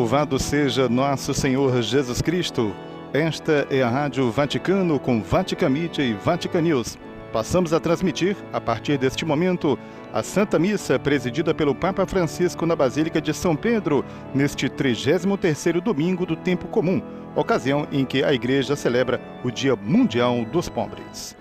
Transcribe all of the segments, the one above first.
Louvado seja nosso Senhor Jesus Cristo. Esta é a Rádio Vaticano com Vatican Media e Vatican News. Passamos a transmitir, a partir deste momento, a Santa Missa presidida pelo Papa Francisco na Basílica de São Pedro, neste 33º domingo do Tempo Comum, ocasião em que a Igreja celebra o Dia Mundial dos Pobres.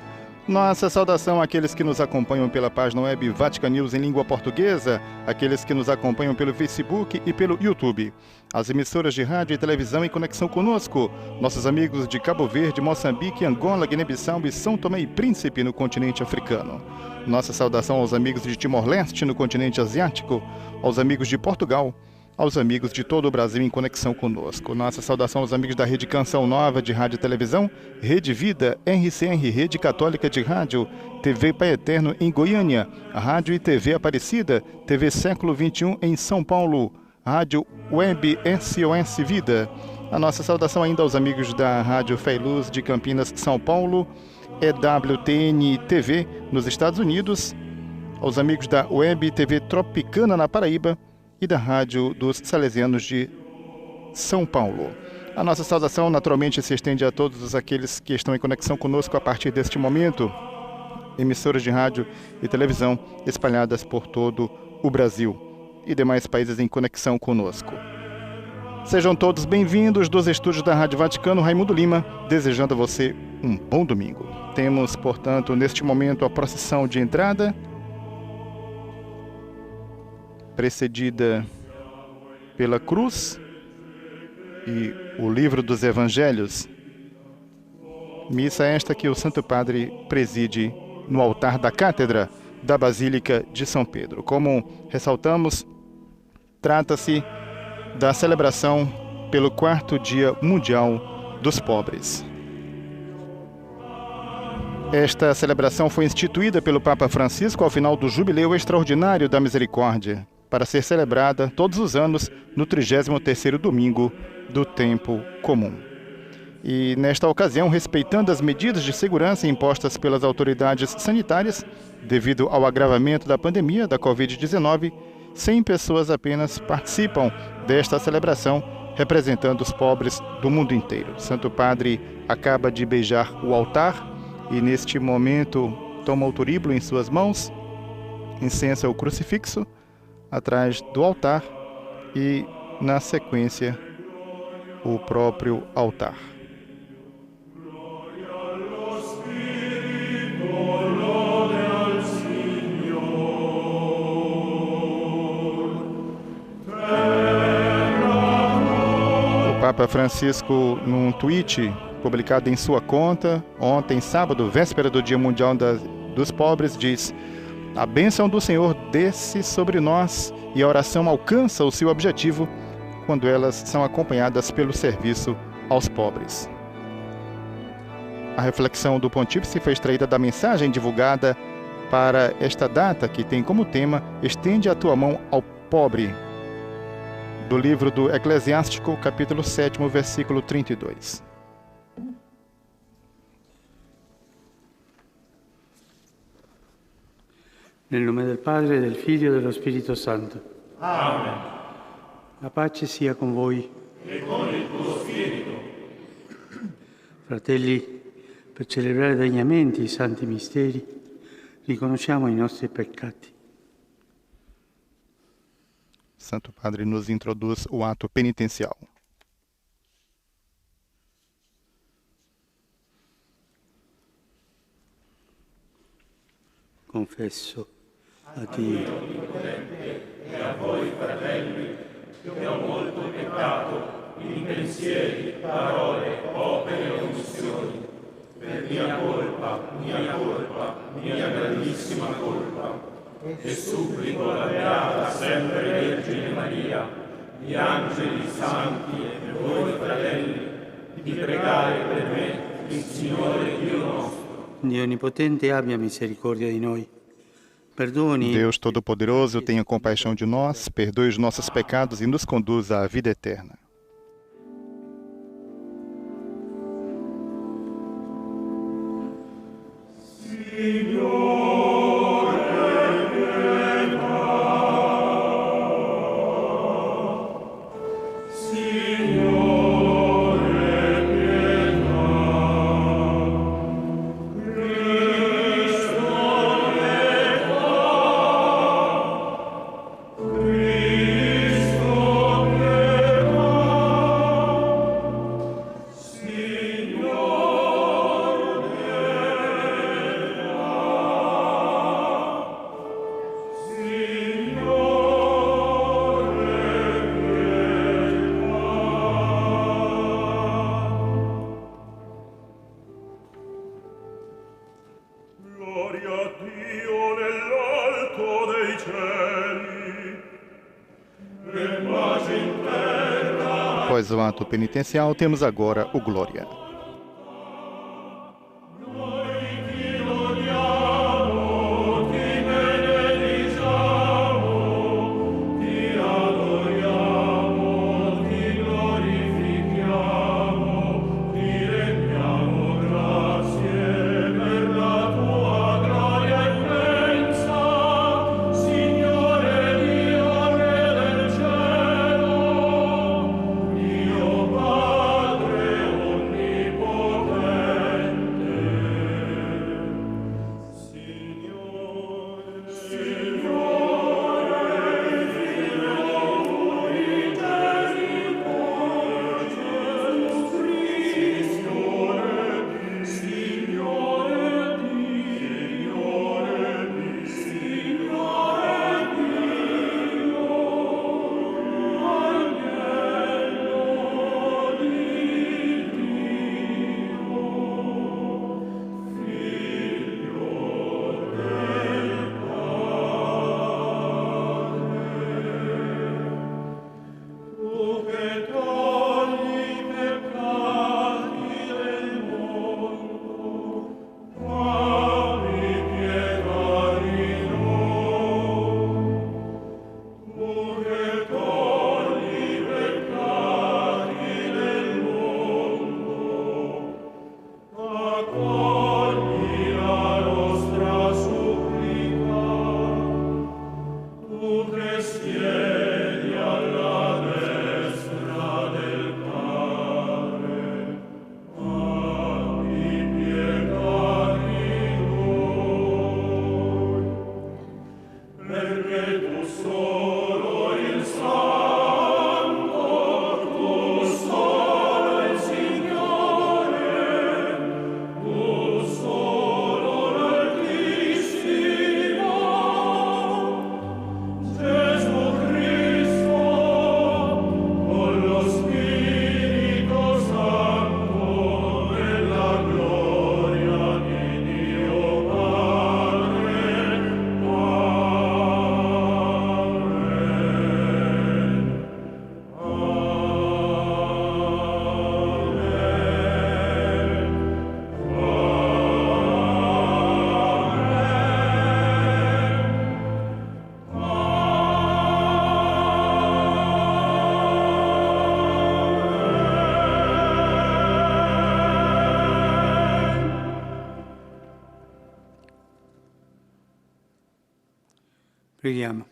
Nossa saudação àqueles que nos acompanham pela página web Vatican News em língua portuguesa, aqueles que nos acompanham pelo Facebook e pelo YouTube, as emissoras de rádio e televisão em conexão conosco, nossos amigos de Cabo Verde, Moçambique, Angola, Guiné-Bissau e São Tomé e Príncipe no continente africano. Nossa saudação aos amigos de Timor-Leste no continente asiático, aos amigos de Portugal, aos amigos de todo o Brasil em conexão conosco. Nossa saudação aos amigos da Rede Canção Nova de Rádio e Televisão, Rede Vida, RCR, Rede Católica de Rádio, TV Pai Eterno em Goiânia, Rádio e TV Aparecida, TV Século XXI em São Paulo, Rádio Web SOS Vida. A nossa saudação ainda aos amigos da Rádio Fé e Luz de Campinas, São Paulo, EWTN TV nos Estados Unidos, aos amigos da Web TV Tropicana na Paraíba, e da Rádio dos Salesianos de São Paulo. A nossa saudação naturalmente se estende a todos aqueles que estão em conexão conosco a partir deste momento, emissoras de rádio e televisão espalhadas por todo o Brasil e demais países em conexão conosco. Sejam todos bem-vindos dos estúdios da Rádio Vaticano, Raimundo Lima, desejando a você um bom domingo. Temos, portanto, neste momento a procissão de entrada, precedida pela cruz e o livro dos Evangelhos. Missa esta que o Santo Padre preside no altar da Cátedra da Basílica de São Pedro. Como ressaltamos, trata-se da celebração pelo 4º Dia Mundial dos Pobres. Esta celebração foi instituída pelo Papa Francisco ao final do Jubileu Extraordinário da Misericórdia, para ser celebrada todos os anos no 33º domingo do Tempo Comum. E nesta ocasião, respeitando as medidas de segurança impostas pelas autoridades sanitárias, devido ao agravamento da pandemia da Covid-19, 100 pessoas apenas participam desta celebração, representando os pobres do mundo inteiro. O Santo Padre acaba de beijar o altar e, neste momento, toma o turíbulo em suas mãos, incensa o crucifixo atrás do altar e, na sequência, o próprio altar. O Papa Francisco, num tweet publicado em sua conta ontem, sábado, véspera do Dia Mundial dos Pobres, diz: "A bênção do Senhor desce sobre nós e a oração alcança o seu objetivo quando elas são acompanhadas pelo serviço aos pobres." A reflexão do Pontífice foi extraída da mensagem divulgada para esta data, que tem como tema "Estende a tua mão ao pobre", do livro do Eclesiástico, capítulo 7, versículo 32. Nel nome del Padre, del Figlio e dello Spirito Santo. Amen. La pace sia con voi. E con il tuo spirito. Fratelli, per celebrare degnamente i santi misteri, riconosciamo i nostri peccati. Santo Padre nos introduz o ato penitencial. Confesso a Dio E a voi, fratelli, che ho molto peccato in pensieri, parole, opere e omissioni, per mia colpa, mia grandissima colpa. E supplico la Beata sempre Vergine Maria, gli angeli santi e voi, fratelli, di pregare per me il Signore Dio nostro. Dio Onnipotente abbia misericordia di noi. Perdoni. Deus Todo-Poderoso, tenha compaixão de nós, perdoe os nossos pecados e nos conduza à vida eterna. Signore, Gloria a Dio nell'alto dei cieli, e pace in terra. Após o ato penitencial, temos agora o Glória. Preghiamo.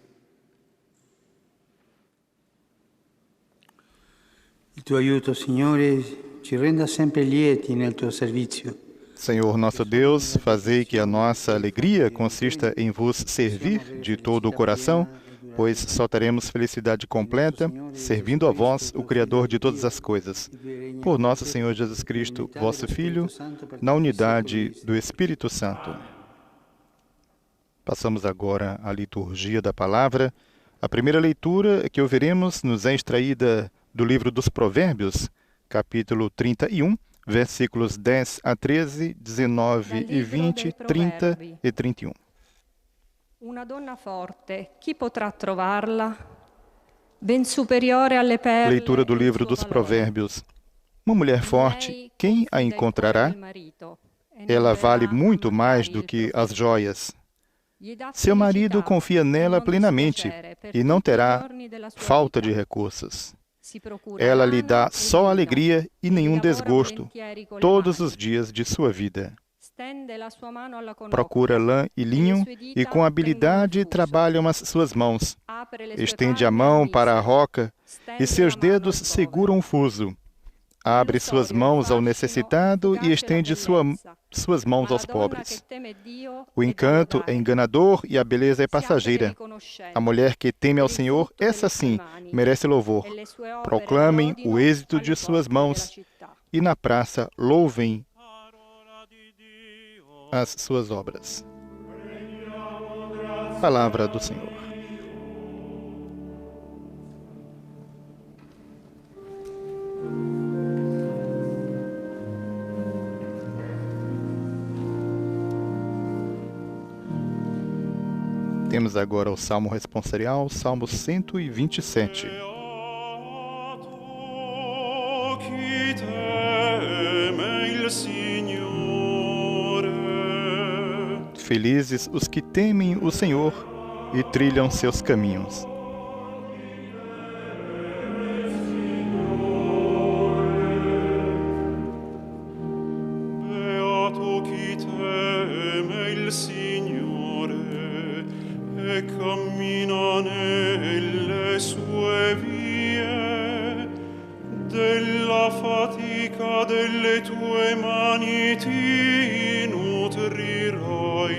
Il tuo aiuto, Signore, ci renda sempre lieti nel tuo servizio. Senhor nosso Deus, fazei que a nossa alegria consista em vos servir de todo o coração, pois só teremos felicidade completa servindo a vós, o Criador de todas as coisas. Por nosso Senhor Jesus Cristo, vosso Filho, na unidade do Espírito Santo. Passamos agora à liturgia da palavra. A primeira leitura que ouviremos nos é extraída do livro dos Provérbios, capítulo 31, versículos 10 a 13, 19 e 20, 30 e 31. Una donna forte, chi potrà trovarla? Ben superiore alle perle. Leitura do livro dos Provérbios. Uma mulher forte, quem a encontrará? Ela vale muito mais do que as joias. Seu marido confia nela plenamente e não terá falta de recursos. Ela lhe dá só alegria e nenhum desgosto todos os dias de sua vida. Procura lã e linho e com habilidade trabalham as suas mãos. Estende a mão para a roca e seus dedos seguram o fuso. Abre suas mãos ao necessitado e estende suas mãos aos pobres. O encanto é enganador e a beleza é passageira. A mulher que teme ao Senhor, essa sim, merece louvor. Proclamem o êxito de suas mãos e na praça louvem as suas obras. Palavra do Senhor. Temos agora o Salmo responsorial, Salmo 127. Felizes os que temem o Senhor e trilham seus caminhos. Cammina nelle sue vie, della fatica delle tue mani ti nutrirai,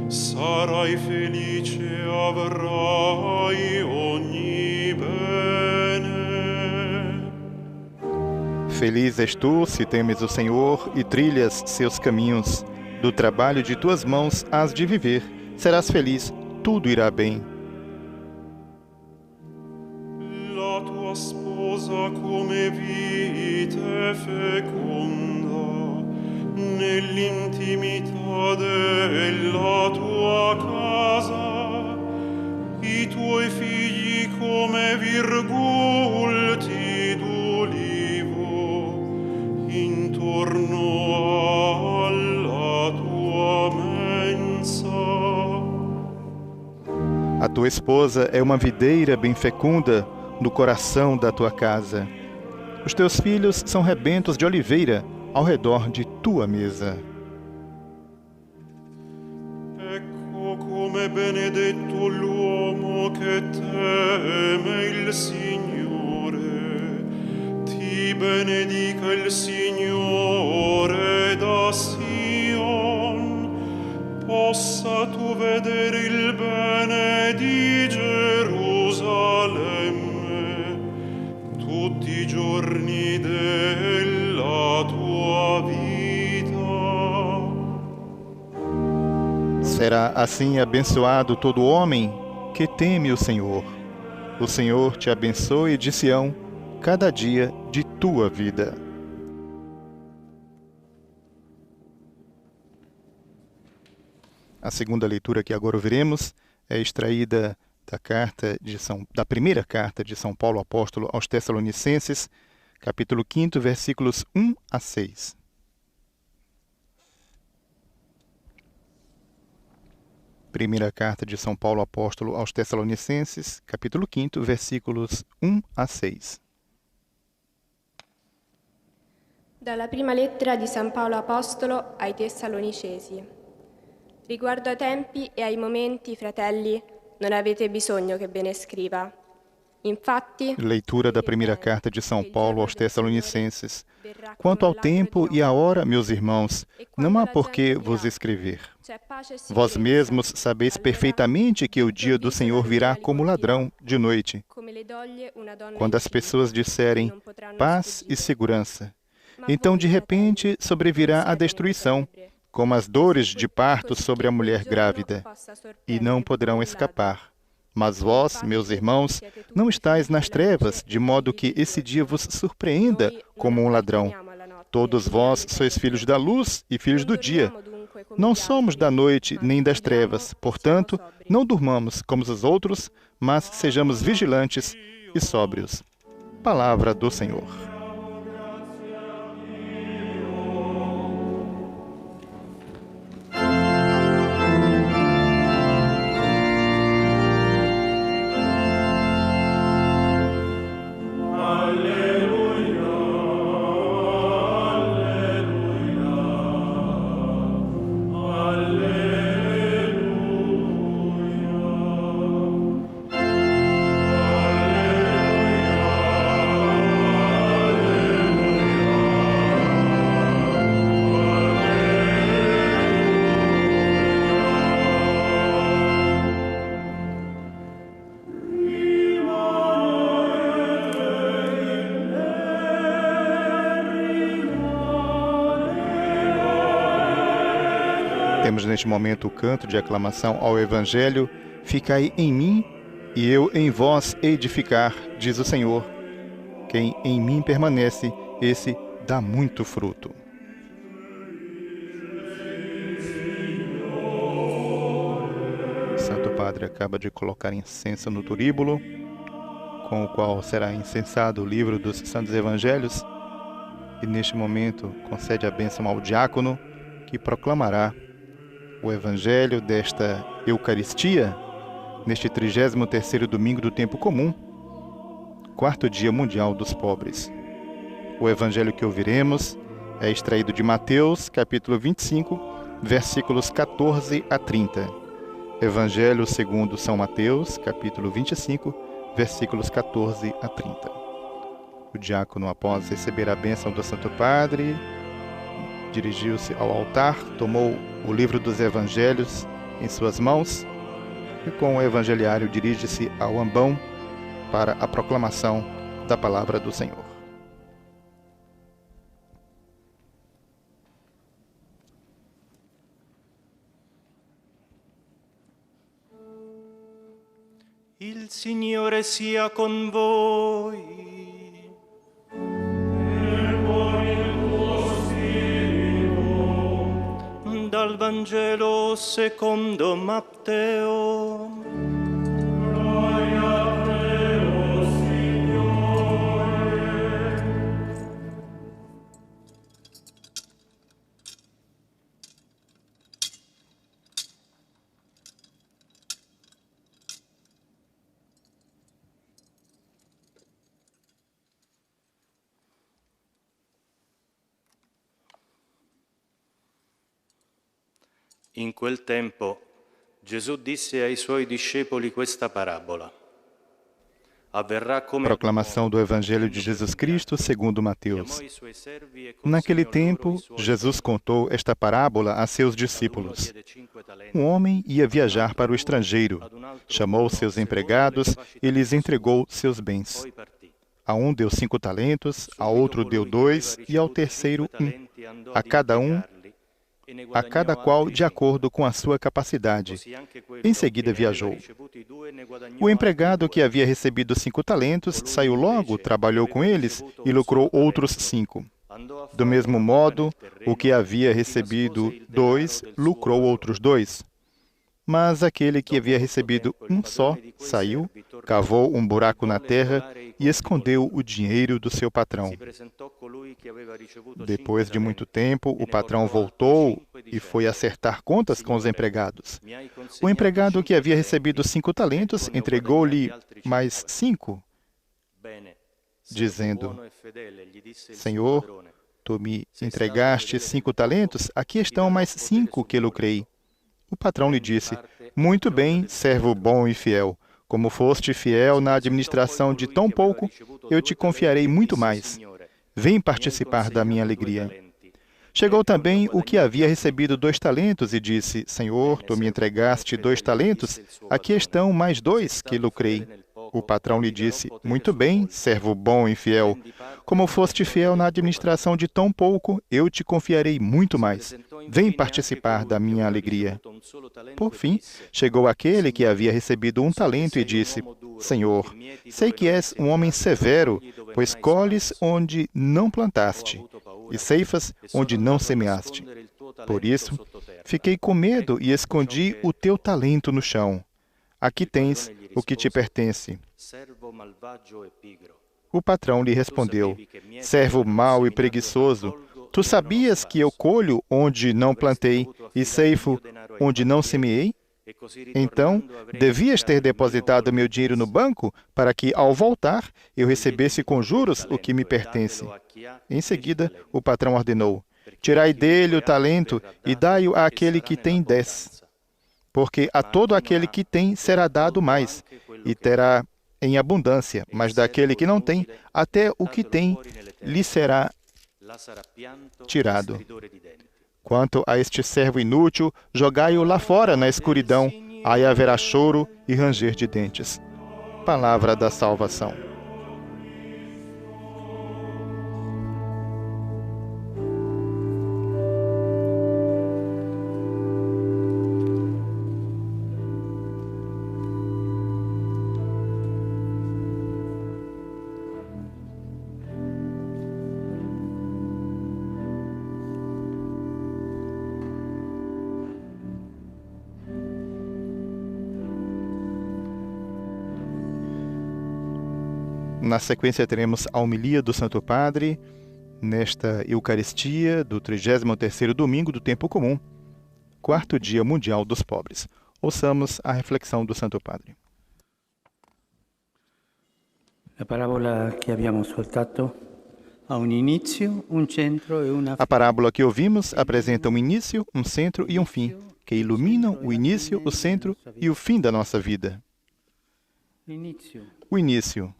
sarai felice, avrai ogni bene. Feliz és tu, se temes o Senhor e trilhas seus caminhos. Do trabalho de tuas mãos hás de viver. Serás feliz, tudo irá bem. La tua sposa come vite feconda, nell'intimità della tua casa, i tuoi figli come virgulti d'ulivo, intorno alla tua mensa. A tua esposa é uma videira bem fecunda no coração da tua casa. Os teus filhos são rebentos de oliveira ao redor de tua mesa. Ecco come benedetto l'uomo che teme il Signore. Ti benedica il Signore da Sion. Possa tu vedere il bene di Gerusalemme tutti i giorni della tua vita. Será assim abençoado todo homem que teme o Senhor. O Senhor te abençoe de Sião cada dia de tua vida. A segunda leitura que agora ouviremos é extraída da primeira carta de São Paulo Apóstolo aos Tessalonicenses, capítulo 5, versículos 1 a 6. Primeira carta de São Paulo Apóstolo aos Tessalonicenses, capítulo 5, versículos 1 a 6. Dalla prima lettera di San Paolo Apostolo ai Tessalonicesi. Riguardo ai tempi e ai momenti, fratelli, non avete bisogno che ve ne scriva. Infatti, leitura da primeira carta de São Paulo aos Tessalonicenses. Quanto ao tempo e à hora, meus irmãos, não há por que vos escrever. Vós mesmos sabeis perfeitamente que o dia do Senhor virá como ladrão de noite. Quando as pessoas disserem paz e segurança, então de repente sobrevirá a destruição, como as dores de parto sobre a mulher grávida, e não poderão escapar. Mas vós, meus irmãos, não estáis nas trevas, de modo que esse dia vos surpreenda como um ladrão. Todos vós sois filhos da luz e filhos do dia. Não somos da noite nem das trevas, portanto, não durmamos como os outros, mas sejamos vigilantes e sóbrios. Palavra do Senhor. Temos neste momento o canto de aclamação ao Evangelho. Ficai em mim e eu em vós hei de ficar, diz o Senhor. Quem em mim permanece, esse dá muito fruto. Padre acaba de colocar incenso no turíbulo, com o qual será incensado o livro dos Santos Evangelhos, e neste momento concede a bênção ao diácono, que proclamará o Evangelho desta Eucaristia, neste 33º domingo do tempo comum, 4º dia mundial dos pobres. O Evangelho que ouviremos é extraído de Mateus, capítulo 25, versículos 14 a 30. Evangelho segundo São Mateus, capítulo 25, versículos 14 a 30. O diácono, após receber a bênção do Santo Padre, dirigiu-se ao altar, tomou o livro dos Evangelhos em suas mãos e, com o evangeliário, dirige-se ao ambão para a proclamação da palavra do Senhor. Il Signore sia con voi. E con il tuo spirito. Dal Vangelo secondo Matteo. Gloria a te, o Signore. In quel tempo Gesù disse ai suoi discepoli questa parabola. Proclamação do Evangelho de Jesus Cristo segundo Mateus. Naquele tempo, Jesus contou esta parábola a seus discípulos. Um homem ia viajar para o estrangeiro, chamou seus empregados e lhes entregou seus bens. A um deu 5 talentos, a outro deu 2 e ao terceiro 1, a cada qual de acordo com a sua capacidade. Em seguida viajou. O empregado que havia recebido 5 talentos saiu logo, trabalhou com eles e lucrou outros 5. Do mesmo modo, o que havia recebido 2 lucrou outros 2. Mas aquele que havia recebido 1 só saiu, cavou um buraco na terra e escondeu o dinheiro do seu patrão. Depois de muito tempo, o patrão voltou e foi acertar contas com os empregados. O empregado que havia recebido 5 talentos entregou-lhe mais 5, dizendo: Senhor, tu me entregaste 5 talentos, aqui estão mais 5 que lucrei. O patrão lhe disse: Muito bem, servo bom e fiel. Como foste fiel na administração de tão pouco, eu te confiarei muito mais. Vem participar da minha alegria. Chegou também o que havia recebido 2 talentos e disse: Senhor, tu me entregaste 2 talentos, aqui estão mais 2 que lucrei. O patrão lhe disse: Muito bem, servo bom e fiel. Como foste fiel na administração de tão pouco, eu te confiarei muito mais. Vem participar da minha alegria. Por fim, chegou aquele que havia recebido 1 talento e disse: Senhor, sei que és um homem severo, pois colhes onde não plantaste e ceifas onde não semeaste. Por isso, fiquei com medo e escondi o teu talento no chão. Aqui tens o que te pertence. O patrão lhe respondeu: Servo mau e preguiçoso, tu sabias que eu colho onde não plantei e ceifo onde não semeei? Então, devias ter depositado meu dinheiro no banco para que, ao voltar, eu recebesse com juros o que me pertence. Em seguida, o patrão ordenou: Tirai dele o talento e dai-o àquele que tem 10. Porque a todo aquele que tem será dado mais, e terá em abundância, mas daquele que não tem, até o que tem lhe será tirado. Quanto a este servo inútil, jogai-o lá fora na escuridão, aí haverá choro e ranger de dentes. Palavra da salvação. Na sequência teremos a homilia do Santo Padre, nesta Eucaristia do 33º domingo do Tempo Comum, 4º Dia Mundial dos Pobres. Ouçamos a reflexão do Santo Padre. La parabola che abbiamo ascoltato ha un inizio, un centro e una A parábola que ouvimos apresenta um início, um centro e um fim, que iluminam o início, o centro e o fim da nossa vida. L'inizio. O início.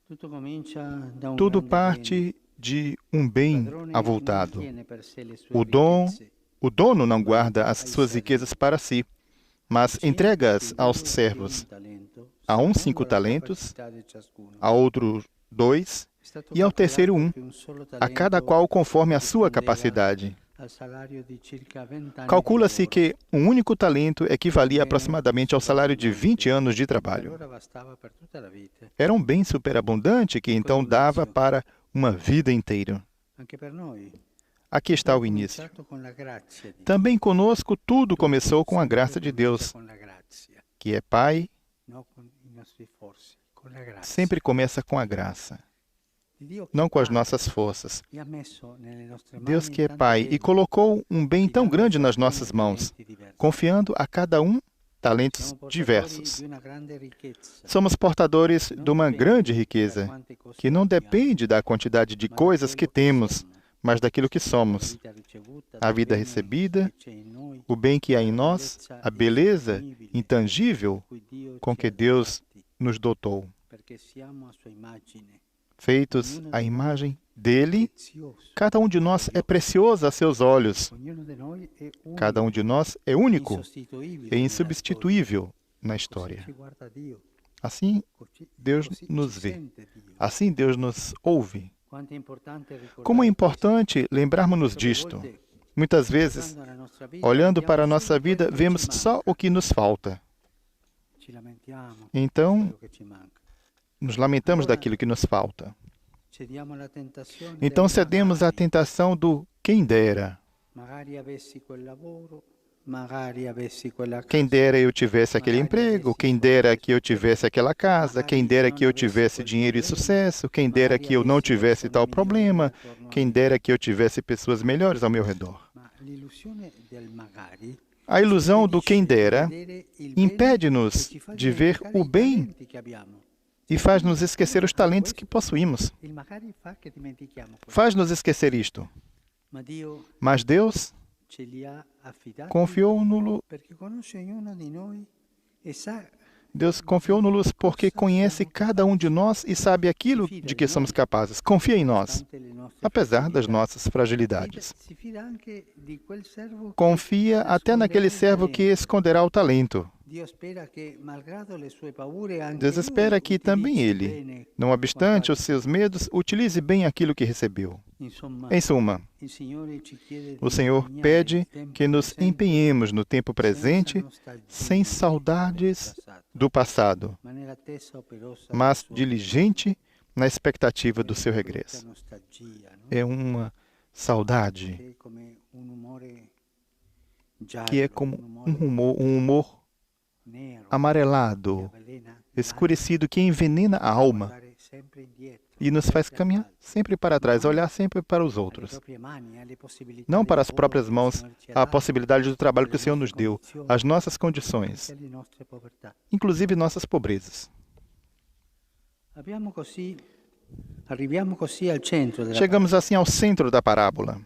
Tutto comincia da un Tudo grande parte de um bem padrone che avultado. non tiene per sé le sue ricchezze. O dono não guarda as suas riquezas para si, mas entrega-as aos servos. A um 5 talentos, a outro 2 e ao terceiro 1, a cada qual conforme a sua capacidade. Calcula-se que um único talento equivalia aproximadamente ao salário de 20 anos de trabalho. Era um bem superabundante que então dava para uma vida inteira. Aqui está o início. Também conosco tudo começou com a graça de Deus, que é Pai, sempre começa com a graça, não com as nossas forças. Deus que é Pai e colocou um bem tão grande nas nossas mãos, confiando a cada um talentos diversos. Somos portadores de uma grande riqueza, que não depende da quantidade de coisas que temos, mas daquilo que somos. A vida recebida, o bem que há em nós, a beleza intangível com que Deus nos dotou. Feitos à imagem dele, cada um de nós é precioso a seus olhos. Cada um de nós é único e insubstituível na história. Assim, Deus nos vê. Assim, Deus nos ouve. Como é importante lembrarmos-nos disto. Muitas vezes, olhando para a nossa vida, vemos só o que nos falta. Então, nos lamentamos daquilo que nos falta. Então cedemos à tentação do quem dera. Quem dera eu tivesse aquele emprego, quem dera que eu tivesse aquela casa, quem dera que eu tivesse dinheiro e sucesso, quem dera que eu não tivesse tal problema, quem dera que eu tivesse pessoas melhores ao meu redor. A ilusão do quem dera impede-nos de ver o bem e faz-nos esquecer os talentos que possuímos. Faz-nos esquecer isto. Mas Deus confiou-nos porque conhece cada um de nós e sabe aquilo de que somos capazes. Confia em nós, apesar das nossas fragilidades. Confia até naquele servo que esconderá o talento. Deus espera que também ele, não obstante os seus medos, utilize bem aquilo que recebeu. Em suma, o Senhor pede que nos empenhemos no tempo presente sem saudades do passado, mas diligente na expectativa do seu regresso. É uma saudade que é como um humor amarelado, escurecido, que envenena a alma e nos faz caminhar sempre para trás, olhar sempre para os outros. Não para as próprias mãos, a possibilidade do trabalho que o Senhor nos deu, as nossas condições, inclusive nossas pobrezas. Chegamos assim ao centro da parábola.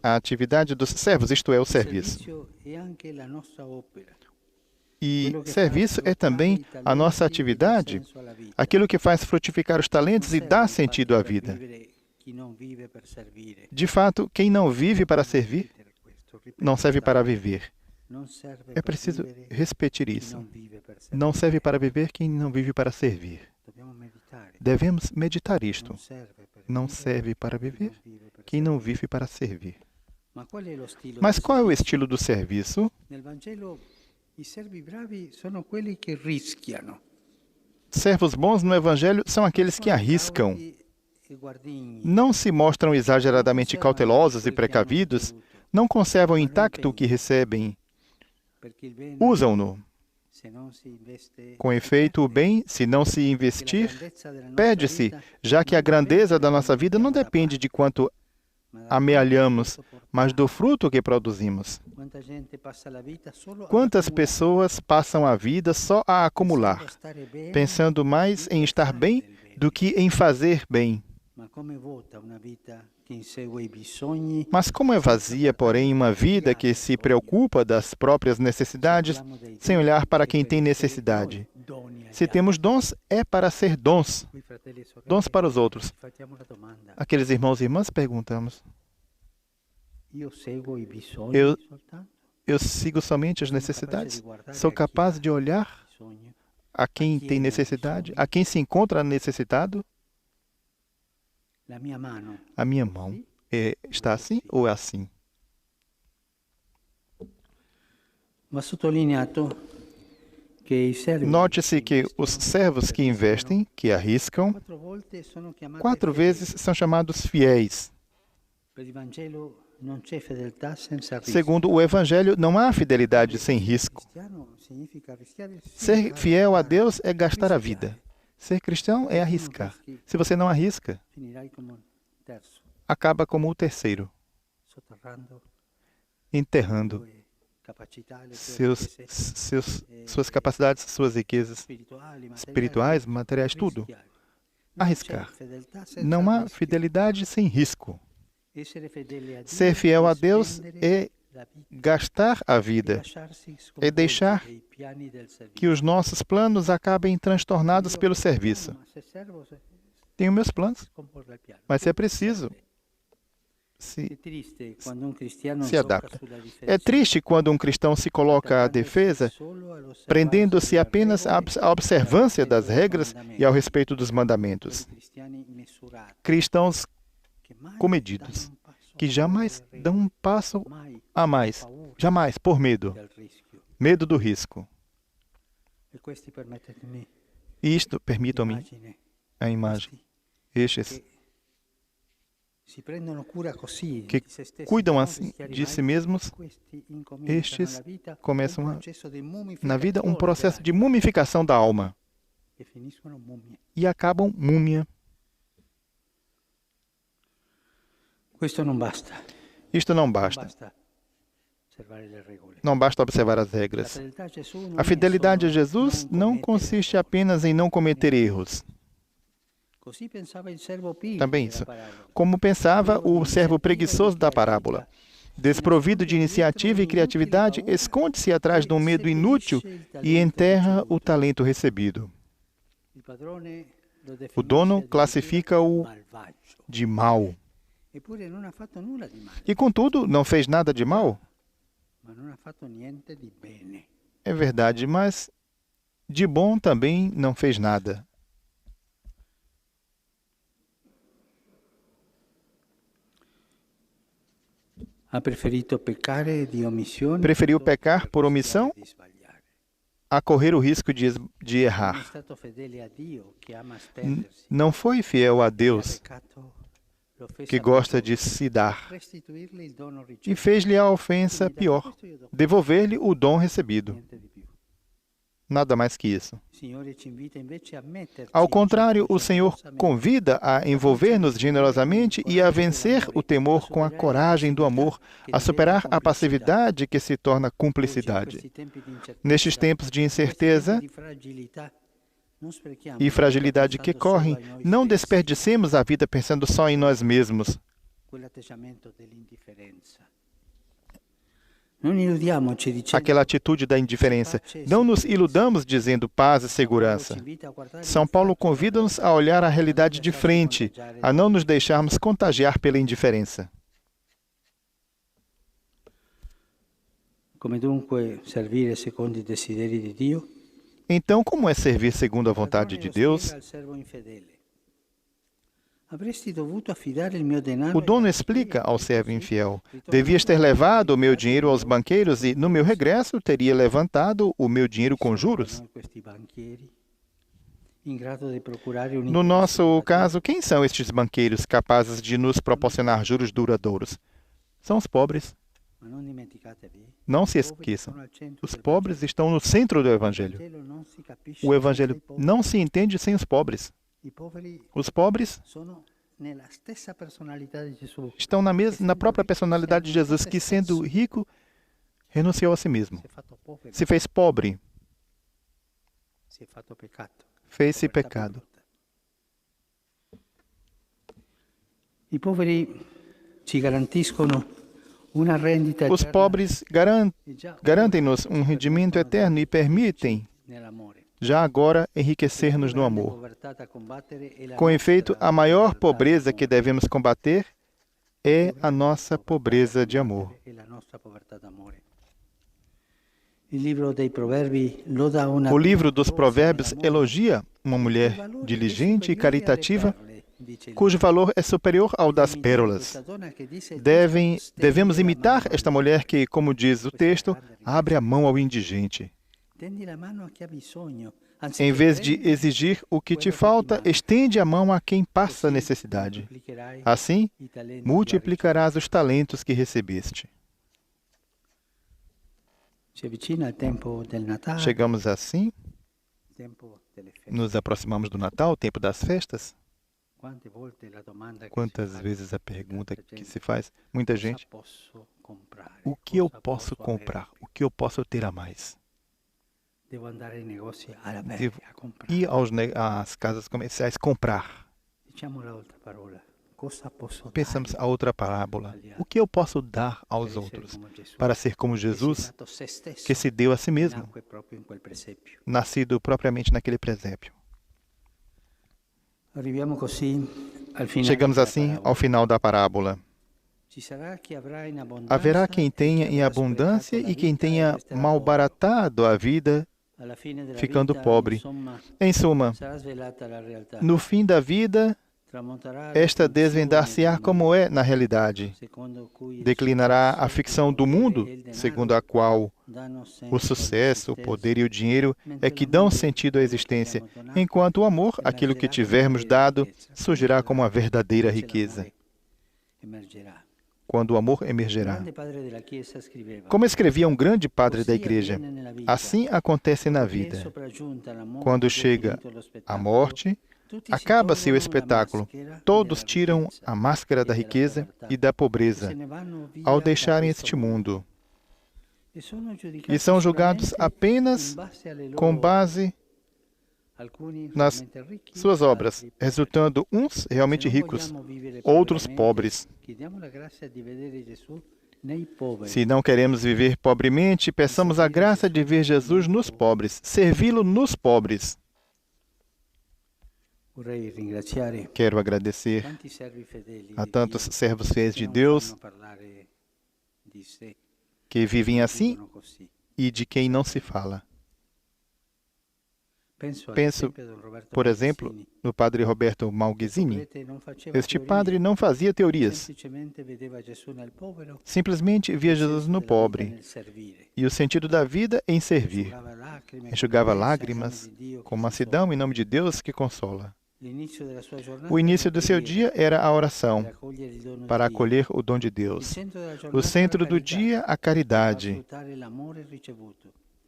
A atividade dos servos, isto é, o serviço. E serviço é também a nossa atividade, aquilo que faz frutificar os talentos e dá sentido à vida. De fato, quem não vive para servir, não serve para viver. É preciso repetir isso. Não serve para viver quem não vive para servir. Devemos meditar isto. Não serve para viver quem não vive para servir. Mas qual é o estilo do serviço? Servos bons no Evangelho são aqueles que arriscam. Não se mostram exageradamente cautelosos e precavidos, não conservam intacto o que recebem, usam-no. Com efeito, o bem, se não se investir, perde-se, já que a grandeza da nossa vida não depende de quanto amealhamos, mas do fruto que produzimos. Quantas pessoas passam a vida só a acumular, pensando mais em estar bem do que em fazer bem? Mas como é vazia, porém, uma vida que se preocupa das próprias necessidades, sem olhar para quem tem necessidade? Se temos dons, é para ser dons. Dons para os outros. Aqueles irmãos e irmãs perguntamos. Eu sigo somente as necessidades? Sou capaz de olhar a quem tem necessidade? A quem se encontra necessitado? A minha mão está assim ou é assim? Note-se que os servos que investem, que arriscam, 4 vezes são chamados fiéis. Segundo o Evangelho, não há fidelidade sem risco. Ser fiel a Deus é gastar a vida. Ser cristão é arriscar. Se você não arrisca, acaba como o terceiro, enterrando suas capacidades, suas riquezas espirituais, materiais, tudo. Arriscar. Não há fidelidade sem risco. Ser fiel a Deus é gastar a vida, é deixar que os nossos planos acabem transtornados pelo serviço. Tenho meus planos, mas é preciso se adapta. É triste quando um cristão se coloca à defesa, prendendo-se apenas à observância das regras e ao respeito dos mandamentos. Cristãos comedidos, que jamais dão um passo a mais, jamais, por medo do risco. Isto, permitam-me a imagem, estes que cuidam assim de si mesmos, estes começam na vida um processo de mumificação da alma e acabam múmia. Isto não basta. Não basta observar as regras. A fidelidade a Jesus não consiste apenas em não cometer erros. Também isso. Como pensava o servo preguiçoso da parábola. Desprovido de iniciativa e criatividade, esconde-se atrás de um medo inútil e enterra o talento recebido. O dono classifica-o de mau. E, contudo, não fez nada de mal? É verdade, mas de bom também não fez nada. Preferiu pecar por omissão a correr o risco de errar. Não foi fiel a Deus, que gosta de se dar, e fez-lhe a ofensa pior, devolver-lhe o dom recebido. Nada mais que isso. Ao contrário, o Senhor convida a envolver-nos generosamente e a vencer o temor com a coragem do amor, a superar a passividade que se torna cumplicidade. Nestes tempos de incerteza e fragilidade que correm, não desperdicemos a vida pensando só em nós mesmos. Aquela atitude da indiferença. Não nos iludamos dizendo paz e segurança. São Paulo convida-nos a olhar a realidade de frente, a não nos deixarmos contagiar pela indiferença. Então, como é servir segundo a vontade de Deus? O dono explica ao servo infiel: devias ter levado o meu dinheiro aos banqueiros e, no meu regresso, teria levantado o meu dinheiro com juros. No nosso caso, quem são estes banqueiros capazes de nos proporcionar juros duradouros? São os pobres. Não se esqueçam, os pobres estão no centro do Evangelho. O Evangelho não se entende sem os pobres. Os pobres estão na própria personalidade de Jesus, que, sendo rico, renunciou a si mesmo. Se fez pobre. Fez-se pecado. Os pobres garantem-nos um rendimento eterno e permitem, já agora, enriquecer-nos no amor. Com efeito, a maior pobreza que devemos combater é a nossa pobreza de amor. O livro dos Provérbios elogia uma mulher diligente e caritativa, cujo valor é superior ao das pérolas. Devemos imitar esta mulher que, como diz o texto, abre a mão ao indigente. Em vez de exigir o que te falta, estende a mão a quem passa necessidade. Assim, multiplicarás os talentos que recebeste. Chegamos assim, nos aproximamos do Natal, o tempo das festas. Quantas vezes a pergunta que se faz, muita gente, o que eu posso comprar? O que eu posso ter a mais? Devo ir às casas comerciais comprar. Pensamos a outra parábola. O que eu posso dar aos outros para ser como Jesus, que se deu a si mesmo, nascido propriamente naquele presépio? Chegamos assim ao final da parábola. Haverá quem tenha em abundância e quem tenha malbaratado a vida, ficando pobre. Em suma, no fim da vida, esta desvendar-se-á como é na realidade. Declinará a ficção do mundo, segundo a qual o sucesso, o poder e o dinheiro é que dão sentido à existência, enquanto o amor, aquilo que tivermos dado, surgirá como a verdadeira riqueza. Quando o amor emergerá. Como escrevia um grande padre da Igreja, assim acontece na vida. Quando chega a morte, acaba-se o espetáculo. Todos tiram a máscara da riqueza e da pobreza ao deixarem este mundo. E são julgados apenas com base nas suas obras, resultando uns realmente ricos, outros pobres. Se não queremos viver pobremente, peçamos a graça de ver Jesus nos pobres, servi-lo nos pobres. Quero agradecer a tantos servos fiéis de Deus que vivem assim e de quem não se fala. Penso, por exemplo, no padre Roberto Malghezzini. Este padre não fazia teorias. Simplesmente via Jesus no pobre e o sentido da vida em servir. Enxugava lágrimas com mansidão em nome de Deus que consola. O início do seu dia era a oração, para acolher o dom de Deus. O centro do dia, a caridade,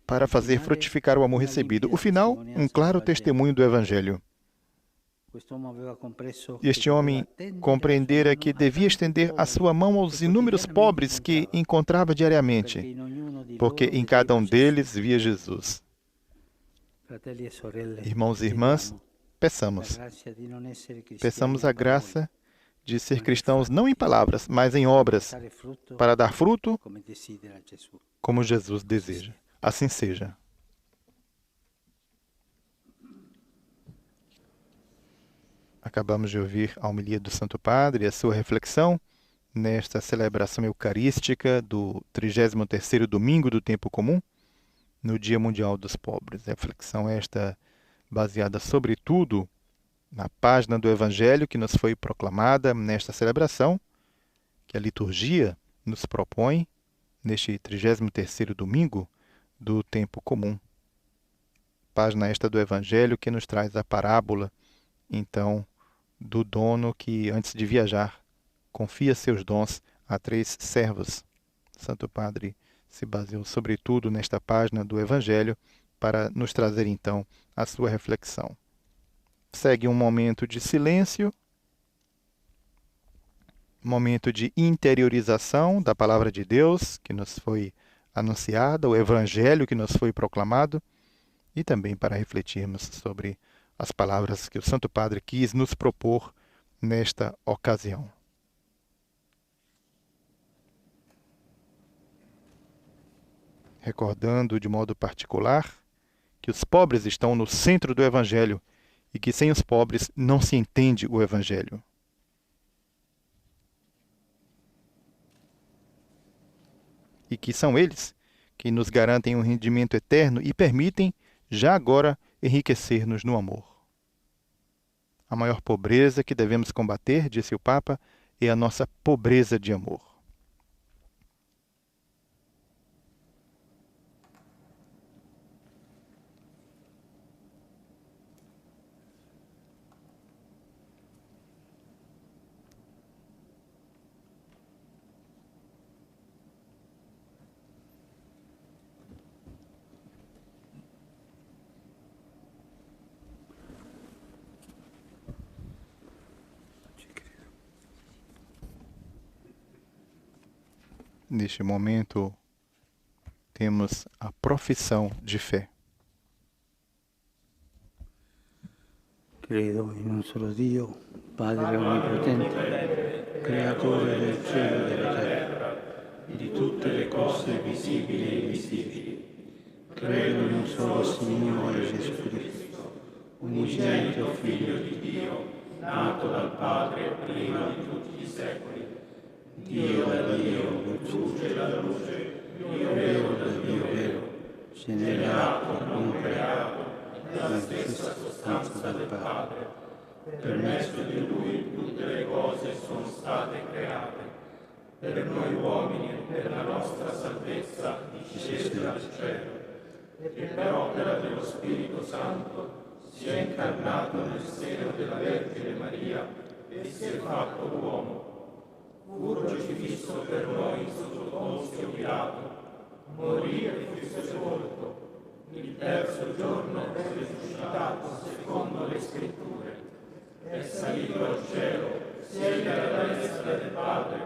para fazer frutificar o amor recebido. O final, um claro testemunho do Evangelho. Este homem compreendera que devia estender a sua mão aos inúmeros pobres que encontrava diariamente, porque em cada um deles via Jesus. Irmãos e irmãs, peçamos a graça de ser cristãos não em palavras, mas em obras, para dar fruto como Jesus deseja. Assim seja. Acabamos de ouvir a homilia do Santo Padre e a sua reflexão nesta celebração eucarística do 33º domingo do tempo comum, no Dia Mundial dos Pobres. Reflexão esta baseada sobretudo na página do Evangelho que nos foi proclamada nesta celebração, que a liturgia nos propõe neste 33º domingo do tempo comum. Página esta do Evangelho que nos traz a parábola, então, do dono que, antes de viajar, confia seus dons a 3 servos. Santo Padre se baseou sobretudo nesta página do Evangelho para nos trazer então a sua reflexão. Segue um momento de silêncio, momento de interiorização da palavra de Deus que nos foi anunciada, o Evangelho que nos foi proclamado, e também para refletirmos sobre as palavras que o Santo Padre quis nos propor nesta ocasião. Recordando de modo particular que os pobres estão no centro do Evangelho e que sem os pobres não se entende o Evangelho. E que são eles que nos garantem um rendimento eterno e permitem, já agora, enriquecer-nos no amor. A maior pobreza que devemos combater, disse o Papa, é a nossa pobreza de amor. Neste momento, temos a profissão de fé. Credo in un solo Dio, Padre Onnipotente, Creatore del cielo e della terra, e di tutte le cose visibili e invisibili. Credo in un solo Signore Gesù Cristo, unigenito Figlio di Dio, nato dal Padre prima di tutti i secoli, Dio da Dio, luce da luce, Dio vero da Dio vero, generato, non creato, nella stessa sostanza del Padre. Per mezzo di Lui tutte le cose sono state create. Per noi uomini e per la nostra salvezza discese dal cielo, e per opera dello Spirito Santo si è incarnato nel seno della Vergine Maria e si è fatto uomo. Fu crocifisso per noi sotto Ponzio Pilato, morì e fu sepolto. Il terzo giorno è risuscitato secondo le Scritture. È salito al cielo, siede alla destra del Padre,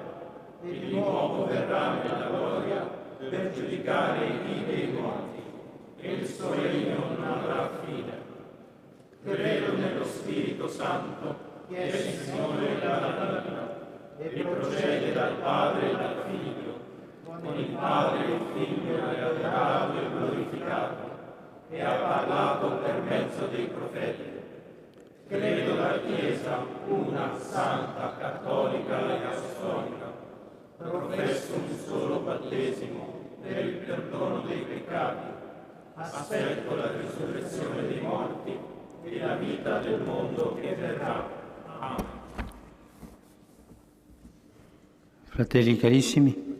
e di nuovo verrà nella gloria per giudicare i vivi e i morti, e il suo regno non avrà fine. Credo nello Spirito Santo, che è Signore della vita, e procede dal Padre e dal Figlio, con il Padre e il Figlio è adorato e glorificato, e ha parlato per mezzo dei profeti. Credo la Chiesa, una, santa, cattolica e apostolica. Professo un solo battesimo per il perdono dei peccati. Aspetto la risurrezione dei morti e la vita del mondo che verrà. Amen. Fratelli carissimi,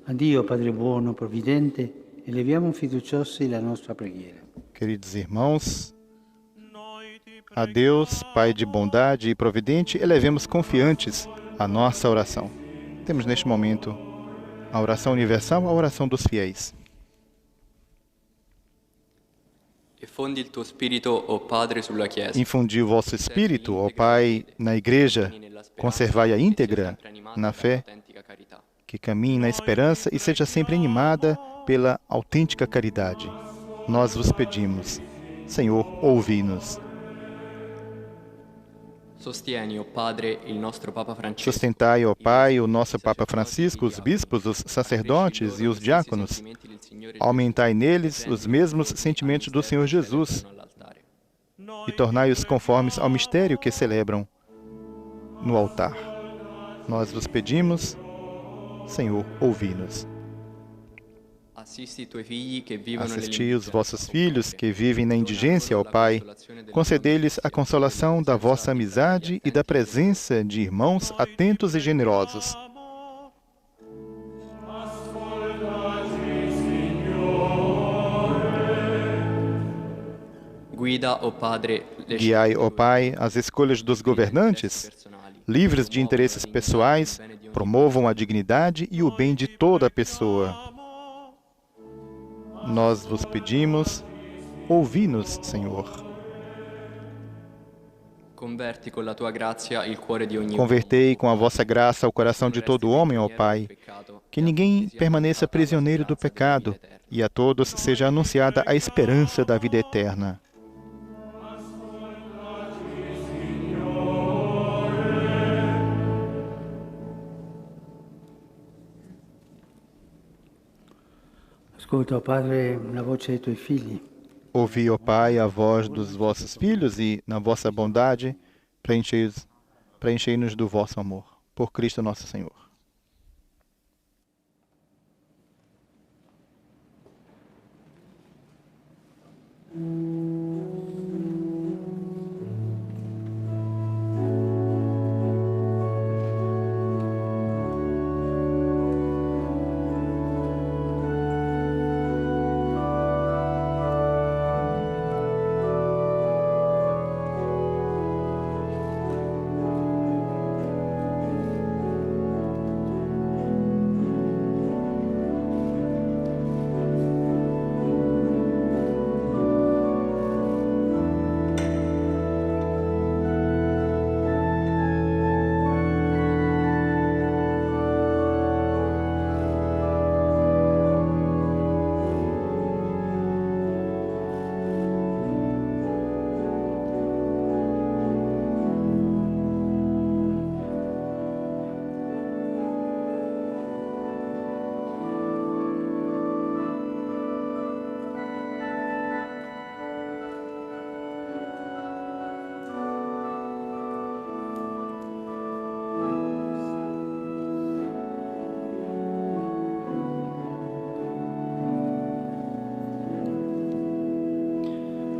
a Dio Padre buono, provvidente, eleviamo fiduciosi la nostra preghiera. Queridos irmãos, a Deus, Pai de bondade e providente, elevemos confiantes a nossa oração. Temos neste momento a oração universal, a oração dos fiéis. Infundi o vosso Espírito, ó Pai, na Igreja, conservai-a íntegra na fé, que caminhe na esperança e seja sempre animada pela autêntica caridade. Nós vos pedimos, Senhor, ouvi-nos. Sustentai, ó Pai, o nosso Papa Francisco, os bispos, os sacerdotes e os diáconos. Aumentai neles os mesmos sentimentos do Senhor Jesus e tornai-os conformes ao mistério que celebram no altar. Nós vos pedimos, Senhor, ouvi-nos. Assisti os vossos filhos que vivem na indigência, ó Pai. Concedei-lhes a consolação da vossa amizade e da presença de irmãos atentos e generosos. Guiai, ó Pai, as escolhas dos governantes, livres de interesses pessoais, promovam a dignidade e o bem de toda a pessoa. Nós vos pedimos, ouvi-nos, Senhor. Convertei com a vossa graça o coração de todo homem, ó Pai, que ninguém permaneça prisioneiro do pecado e a todos seja anunciada a esperança da vida eterna. Ascolta, Padre, la voce dei tuoi figli. Ouvi, ó Pai, a voz dos vossos filhos e, na vossa bondade, preenchei-nos do vosso amor. Por Cristo nosso Senhor.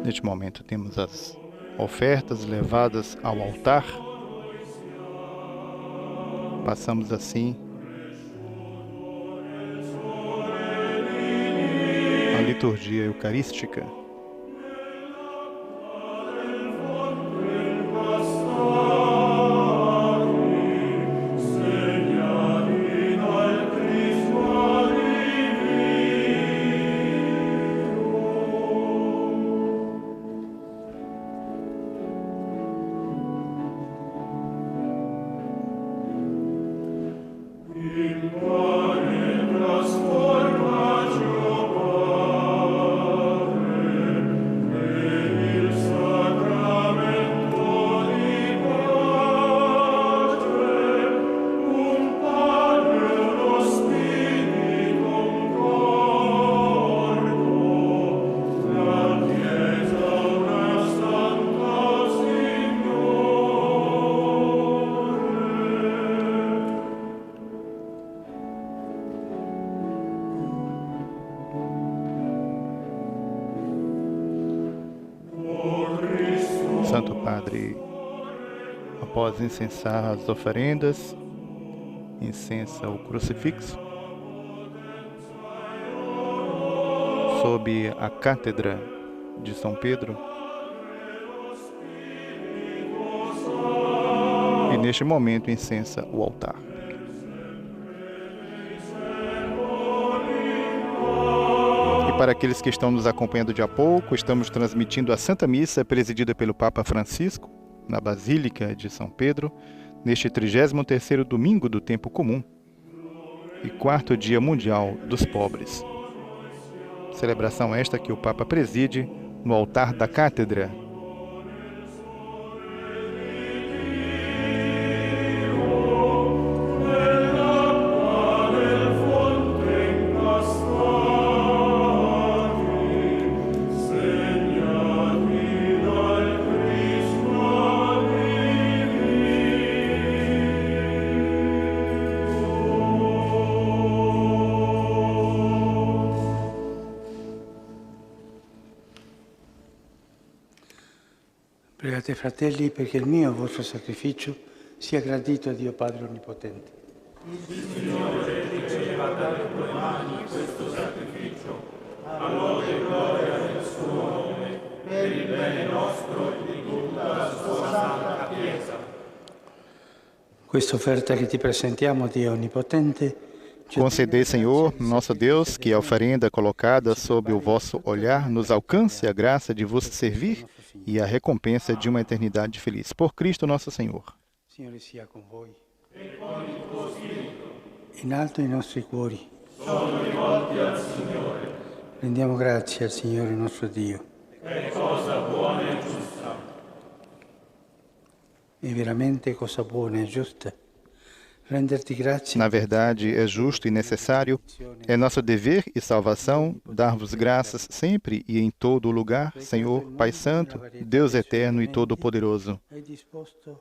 Neste momento temos as ofertas levadas ao altar. Passamos assim a liturgia eucarística. Santo Padre, após incensar as oferendas, incensa o crucifixo sob a cátedra de São Pedro. E neste momento incensa o altar. Para aqueles que estão nos acompanhando de a pouco, estamos transmitindo a Santa Missa presidida pelo Papa Francisco, na Basílica de São Pedro, neste 33º domingo do tempo comum e 4º Dia Mundial dos Pobres. Celebração esta que o Papa preside no altar da Cátedra. Pregate, fratelli, perché il mio e il vostro sacrificio sia gradito a Dio Padre Onnipotente. Il Signore riceva dalle tue mani questo sacrificio, a lode e gloria del suo nome, per il bene nostro e di tutta la sua santa Chiesa. Questa offerta che ti presentiamo, Dio Onnipotente, Concedei, Senhor, nosso Deus, que a oferenda colocada sob o vosso olhar nos alcance a graça de vos servir e a recompensa de uma eternidade feliz. Por Cristo nosso Senhor. Signore sia con voi. In alto i nostri cuori. Sono rivolti al Signore. Rendiamo grazie al Signore nostro Dio. È cosa buona e giusta. È veramente cosa buona e giusta. Renderti grazie. Na verdade, é justo e necessário, é nosso dever e salvação dar-vos graças sempre e em todo o lugar, Senhor, Pai Santo, Deus eterno e todo-poderoso. Hai disposto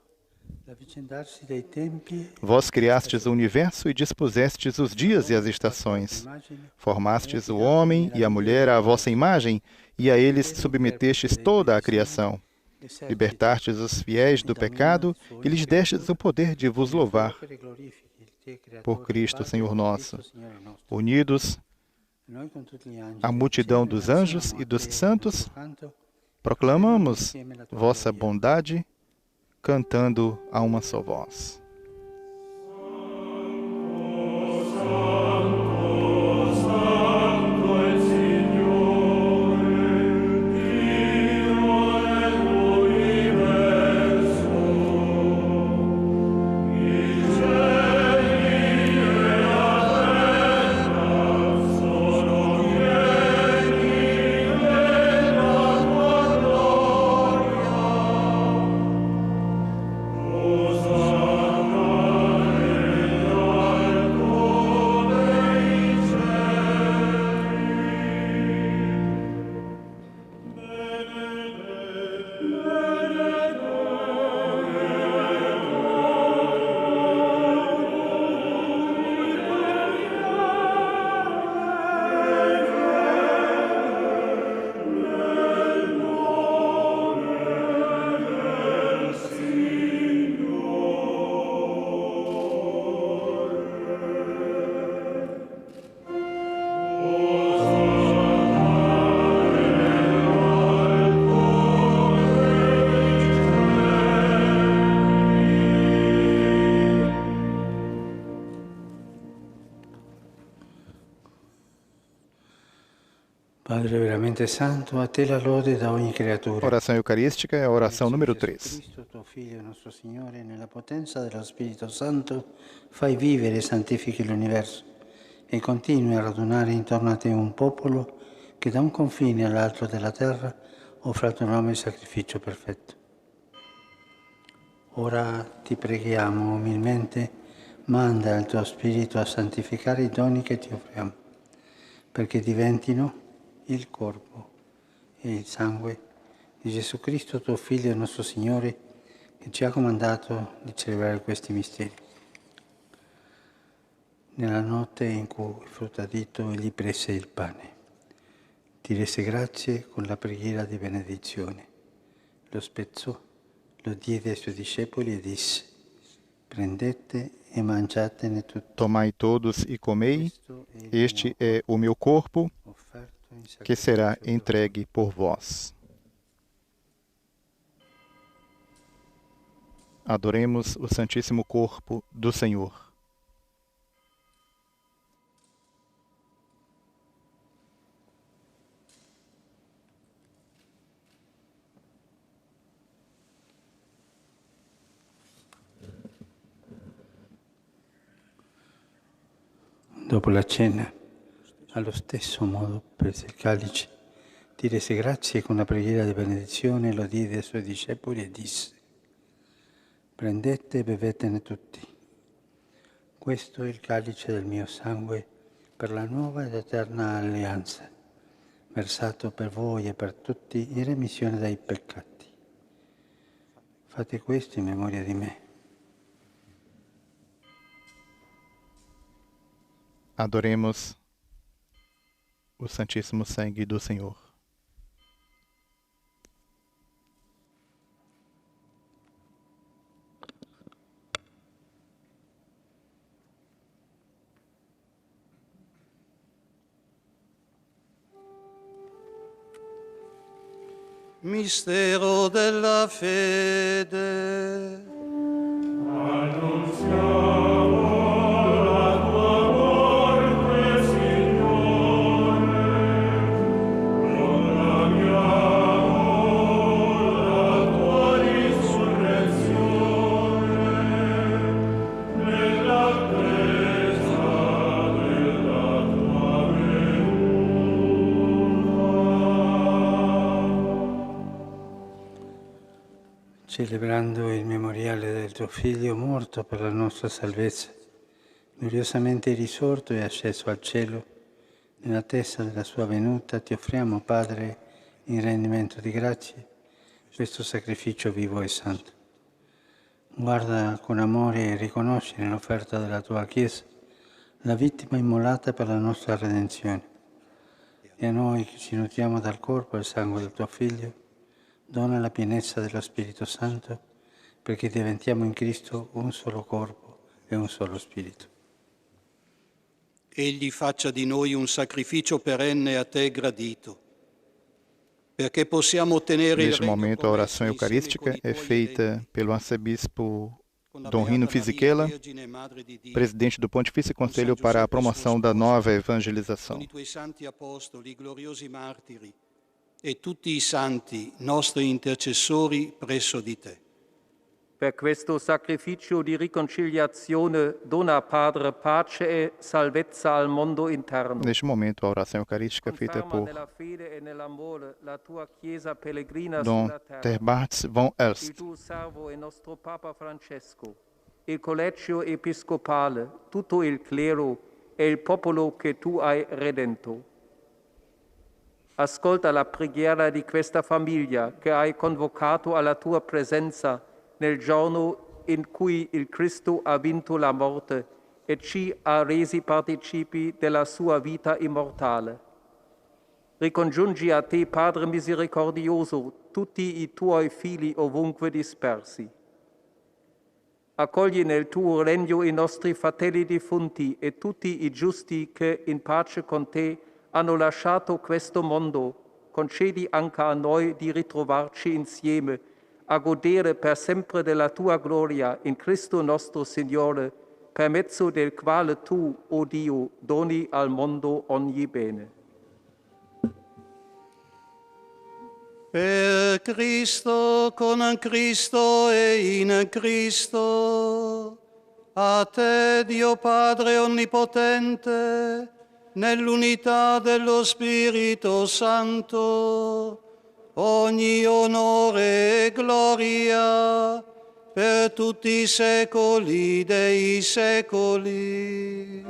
l'avvicendarsi dei tempi. Vós criastes o universo e dispusestes os dias e as estações. Formastes o homem e a mulher à vossa imagem e a eles submetestes toda a criação. Libertastes os fiéis do pecado e lhes destes o poder de vos louvar. Por Cristo, Senhor nosso, unidos à multidão dos anjos e dos santos, proclamamos vossa bondade, cantando a uma só voz. Padre veramente santo, a te la lode da ogni creatura. Oração eucarística é a oração número 3. Cristo, tuo Figlio, nostro Signore, nella potenza dello Spirito Santo, fai vivere e santifichi l'universo e continui a radunare intorno a te un popolo che da un confine all'altro della terra offre al tuo nome il sacrificio perfetto. Ora ti preghiamo umilmente, manda il tuo Spirito a santificare i doni che ti offriamo, perché diventino il corpo e il sangue di Gesù Cristo, tuo Figlio e nostro Signore, che ci ha comandato di celebrare questi misteri. Nella notte in cui fu tradito, egli prese il pane, ti rese grazie con la preghiera di benedizione, lo spezzò, lo diede ai suoi discepoli e disse: prendete e mangiatene tutti. Tomai todos e comei, este é o meu corpo, que será entregue por vós. Adoremos o Santíssimo Corpo do Senhor. Dopo la cena, allo stesso modo prese il calice, ti rese grazie con la preghiera di benedizione, lo diede ai suoi discepoli e disse: prendete e bevetene tutti. Questo è il calice del mio sangue per la nuova ed eterna alleanza, versato per voi e per tutti in remissione dei peccati. Fate questo in memoria di me. Adoremos o Santíssimo Sangue do Senhor. Mistero della fede. Annunziamo Celebrando il memoriale del tuo Figlio morto per la nostra salvezza, gloriosamente risorto e asceso al cielo, nell'attesa della sua venuta, ti offriamo, Padre, in rendimento di grazie, questo sacrificio vivo e santo. Guarda con amore e riconosci nell'offerta della tua Chiesa la vittima immolata per la nostra redenzione. E a noi che ci nutriamo dal corpo e sangue del tuo Figlio, dona la pienezza dello Spirito Santo, perché diventiamo in Cristo un solo corpo e un solo Spirito. Egli faccia di noi un sacrificio perenne a te gradito, perché possiamo ottenere Neste momento, a oração eucarística é feita pelo arcebispo Dom Rino Fisichella, presidente do Pontifício Conselho para a Promoção da Nova Evangelização. Con i tuoi santi apostoli, gloriosi martiri, e tutti i santi, nostri intercessori presso di te. Per questo sacrificio di riconciliazione dona, Padre, pace e salvezza al mondo interno. Neste momento, a oração eucarística é feita por Dom Terbartz von Elst. Il tuo servo e nostro Papa Francesco, il collegio episcopale, tutto il clero e il popolo che tu hai redento. Ascolta la preghiera di questa famiglia che hai convocato alla tua presenza nel giorno in cui il Cristo ha vinto la morte e ci ha resi partecipi della sua vita immortale. Ricongiungi a te, Padre misericordioso, tutti i tuoi figli ovunque dispersi. Accogli nel tuo regno i nostri fratelli defunti e tutti i giusti che in pace con te hanno lasciato questo mondo. Concedi anche a noi di ritrovarci insieme a godere per sempre della tua gloria in Cristo nostro Signore, per mezzo del quale tu, o Dio, doni al mondo ogni bene. Per Cristo, con Cristo e in Cristo, a te, Dio Padre Onnipotente, nell'unità dello Spirito Santo, ogni onore e gloria per tutti i secoli dei secoli.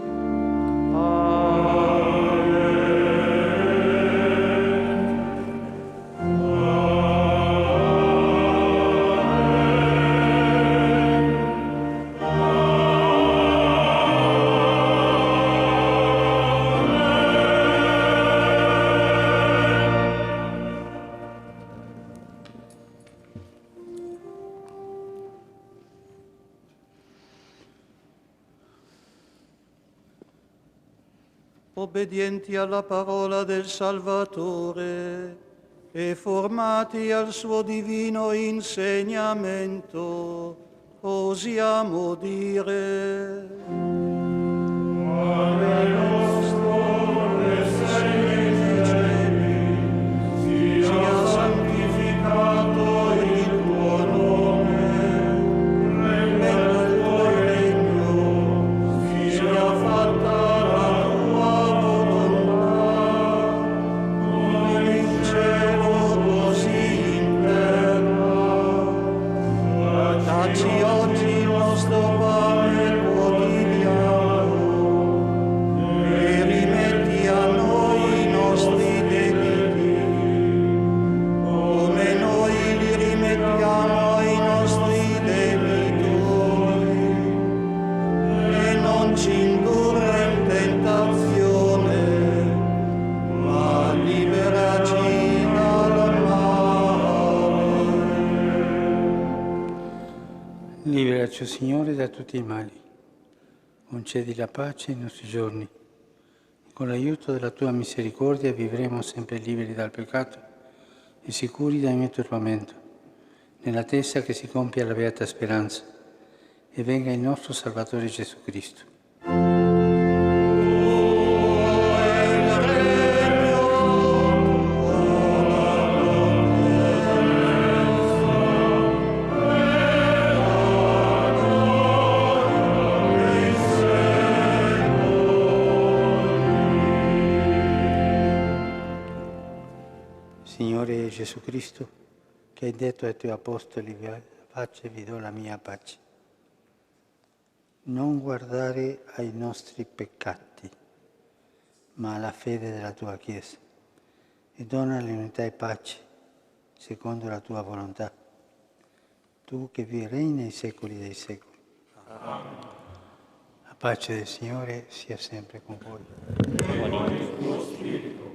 Obbedienti alla parola del Salvatore e formati al suo divino insegnamento, osiamo dire: Padre nostro che sei nei cieli, sia santificato il tuo nome, venga il tuo regno, sia fatta Liberaci, Signore, da tutti i mali. Concedi la pace ai nostri giorni. Con l'aiuto della tua misericordia vivremo sempre liberi dal peccato e sicuri da ogni turbamento, nell'attesa che si compia la beata speranza, e venga il nostro Salvatore Gesù Cristo. Signore Gesù Cristo, che hai detto ai tuoi apostoli, pace vi do la mia pace. Non guardare ai nostri peccati, ma alla fede della tua Chiesa, e dona l'unità e pace, secondo la tua volontà. Tu che vi regni nei secoli dei secoli. Amen. La pace del Signore sia sempre con voi. Con il tuo spirito.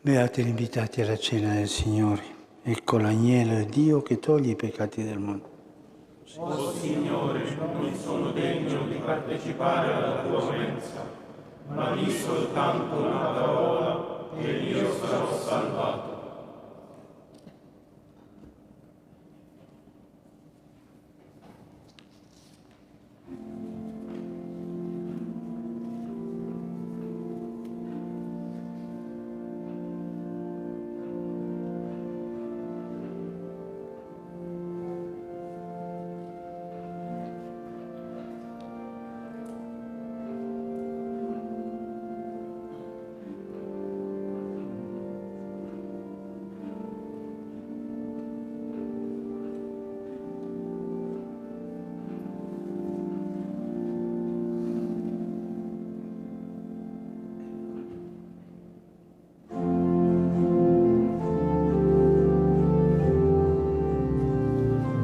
Beati gli invitati alla cena del Signore. Ecco l'agnello di Dio che toglie i peccati del mondo. O Signore, non sono degno di partecipare alla tua mensa, ma di soltanto una parola e io sarò salvato.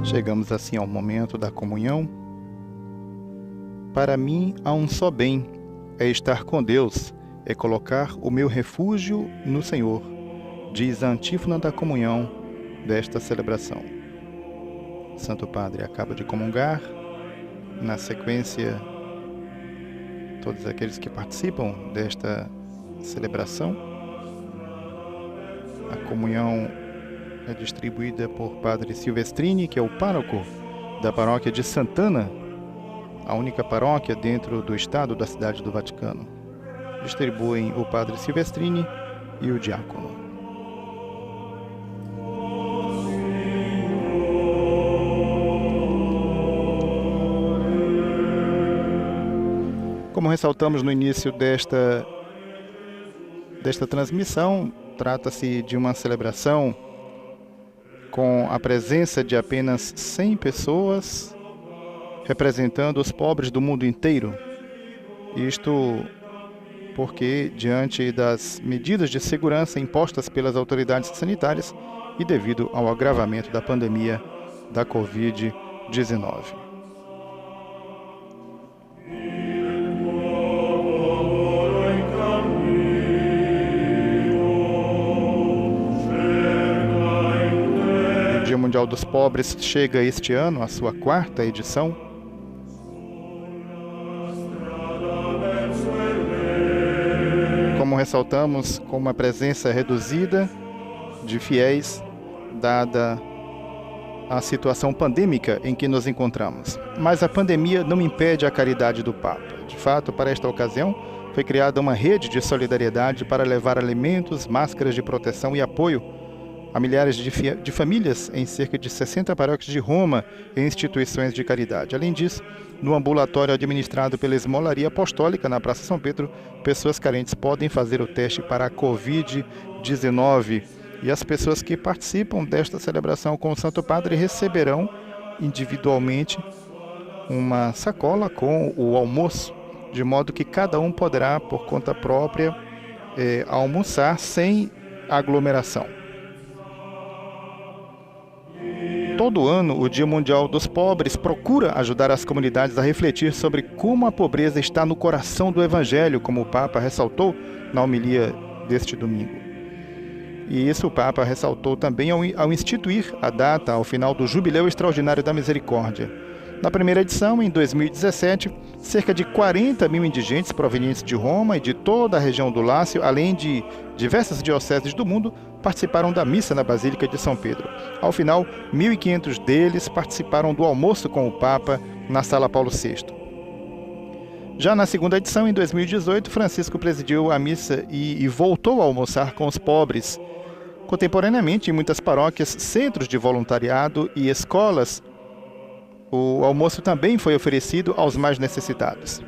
Chegamos assim ao momento da comunhão. Para mim, há um só bem, é estar com Deus, é colocar o meu refúgio no Senhor, diz a antífona da comunhão desta celebração. Santo Padre acaba de comungar. Na sequência, todos aqueles que participam desta celebração. A comunhão é distribuída por Padre Silvestrini, que é o pároco da paróquia de Sant'Anna, a única paróquia dentro do estado da cidade do Vaticano. Distribuem o Padre Silvestrini e o diácono. Como ressaltamos no início desta transmissão, trata-se de uma celebração com a presença de apenas 100 pessoas, representando os pobres do mundo inteiro. Isto porque, diante das medidas de segurança impostas pelas autoridades sanitárias e devido ao agravamento da pandemia da Covid-19. O Dia Mundial dos Pobres chega este ano à sua 4ª edição. ressaltamos com uma presença reduzida de fiéis, dada a situação pandêmica em que nos encontramos. Mas a pandemia não impede a caridade do Papa. De fato, para esta ocasião, foi criada uma rede de solidariedade para levar alimentos, máscaras de proteção e apoio a milhares de famílias em cerca de 60 paróquias de Roma e instituições de caridade. Além disso, no ambulatório administrado pela Esmolaria Apostólica, na Praça São Pedro, pessoas carentes podem fazer o teste para a Covid-19. E as pessoas que participam desta celebração com o Santo Padre receberão individualmente uma sacola com o almoço, de modo que cada um poderá, por conta própria, almoçar sem aglomeração. Todo ano, o Dia Mundial dos Pobres procura ajudar as comunidades a refletir sobre como a pobreza está no coração do Evangelho, como o Papa ressaltou na homilia deste domingo. E isso o Papa ressaltou também ao instituir a data ao final do Jubileu Extraordinário da Misericórdia. Na primeira edição, em 2017, cerca de 40 mil indigentes provenientes de Roma e de toda a região do Lácio, além de diversas dioceses do mundo, participaram da missa na Basílica de São Pedro. Ao final, 1.500 deles participaram do almoço com o Papa na Sala Paulo VI. Já na segunda edição, em 2018, Francisco presidiu a missa e voltou a almoçar com os pobres. Contemporaneamente, em muitas paróquias, centros de voluntariado e escolas, o almoço também foi oferecido aos mais necessitados.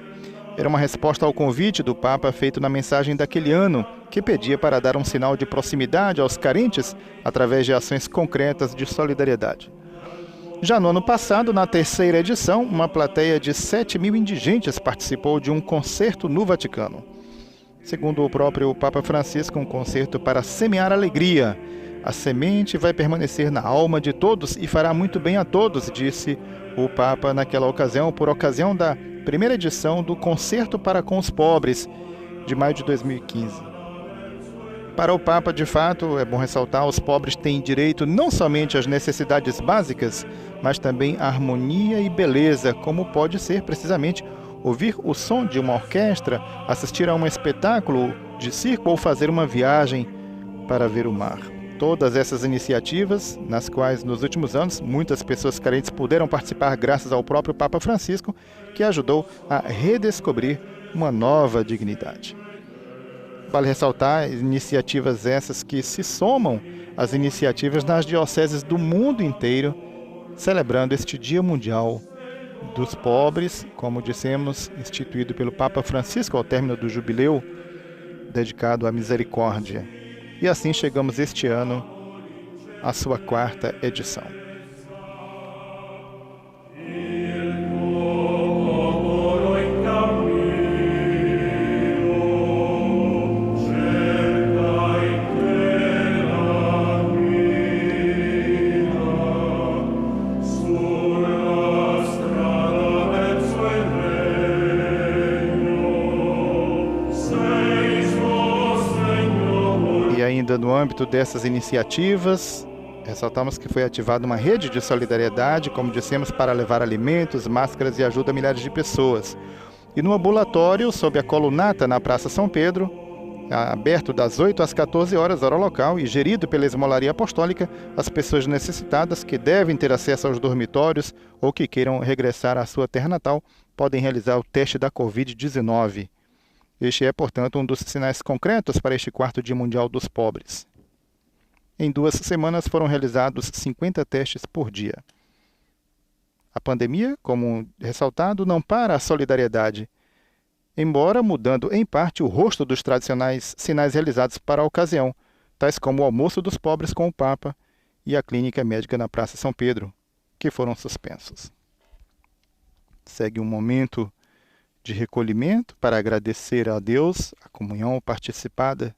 Era uma resposta ao convite do Papa feito na mensagem daquele ano, que pedia para dar um sinal de proximidade aos carentes através de ações concretas de solidariedade. Já no ano passado, na terceira edição, uma plateia de 7 mil indigentes participou de um concerto no Vaticano. Segundo o próprio Papa Francisco, um concerto para semear alegria. A semente vai permanecer na alma de todos e fará muito bem a todos, disse o Papa naquela ocasião, por ocasião da primeira edição do Concerto para com os Pobres, de maio de 2015. Para o Papa, de fato, é bom ressaltar, os pobres têm direito não somente às necessidades básicas, mas também à harmonia e beleza, como pode ser precisamente ouvir o som de uma orquestra, assistir a um espetáculo de circo ou fazer uma viagem para ver o mar. Todas essas iniciativas, nas quais nos últimos anos muitas pessoas carentes puderam participar graças ao próprio Papa Francisco, que ajudou a redescobrir uma nova dignidade. Vale ressaltar iniciativas essas que se somam às iniciativas nas dioceses do mundo inteiro, celebrando este Dia Mundial dos Pobres, como dissemos, instituído pelo Papa Francisco ao término do jubileu dedicado à misericórdia. E assim chegamos este ano à sua 4ª edição. Ainda no âmbito dessas iniciativas, ressaltamos que foi ativada uma rede de solidariedade, como dissemos, para levar alimentos, máscaras e ajuda a milhares de pessoas. E no ambulatório, sob a colunata na Praça São Pedro, aberto das 8 às 14 horas, hora local, e gerido pela Esmolaria Apostólica, as pessoas necessitadas que devem ter acesso aos dormitórios ou que queiram regressar à sua terra natal, podem realizar o teste da Covid-19. Este é, portanto, um dos sinais concretos para este 4º Dia Mundial dos Pobres. Em 2 semanas foram realizados 50 testes por dia. A pandemia, como ressaltado, não para a solidariedade, embora mudando em parte o rosto dos tradicionais sinais realizados para a ocasião, tais como o almoço dos pobres com o Papa e a clínica médica na Praça São Pedro, que foram suspensos. Segue um momento de recolhimento para agradecer a Deus a comunhão participada.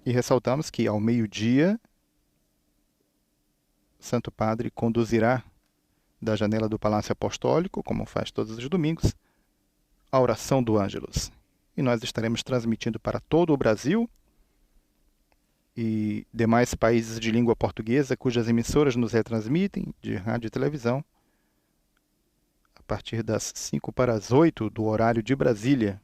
E ressaltamos que ao meio-dia, Santo Padre conduzirá da janela do Palácio Apostólico, como faz todos os domingos, a oração do Ângelus. E nós estaremos transmitindo para todo o Brasil e demais países de língua portuguesa cujas emissoras nos retransmitem de rádio e televisão a partir das 7:55 do horário de Brasília.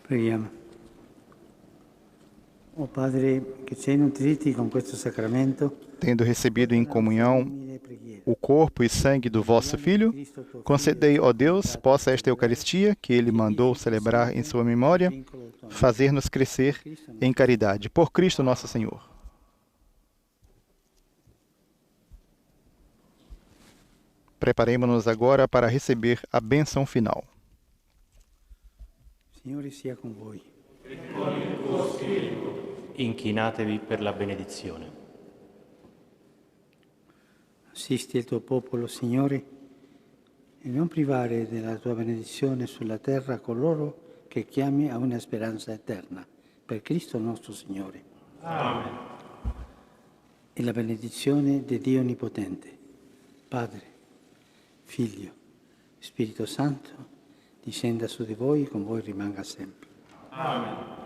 Preghiamo. O Padre, che ci hai nutriti con questo sacramento, Tendo recebido em comunhão o corpo e sangue do vosso Filho, concedei, ó Deus, possa esta Eucaristia, que Ele mandou celebrar em sua memória, fazer-nos crescer em caridade. Por Cristo nosso Senhor. Preparemo-nos agora para receber a bênção final. Signore sia con voi. Inchinatevi per la benedizione. Assisti il tuo popolo, Signore, e non privare della tua benedizione sulla terra coloro che chiami a una speranza eterna. Per Cristo nostro Signore. Amen. E la benedizione di Dio Onnipotente, Padre, Figlio, Spirito Santo, discenda su di voi e con voi rimanga sempre. Amen.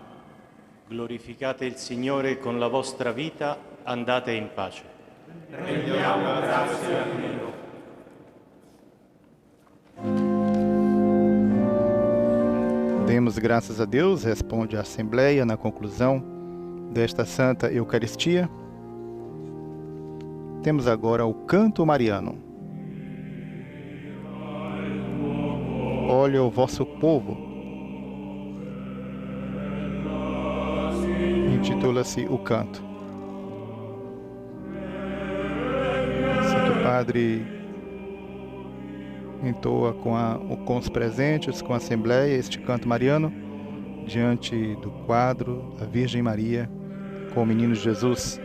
Glorificate il Signore con la vostra vita, andate in pace. Rendiamo grazie a Dio. Demos graças a Deus, responde a Assembleia na conclusão desta Santa Eucaristia. Temos agora o canto mariano. Olha o vosso povo. Intitula-se o canto. Santo Padre entoa com os presentes, com a Assembleia, este canto mariano, diante do quadro da Virgem Maria com o Menino Jesus.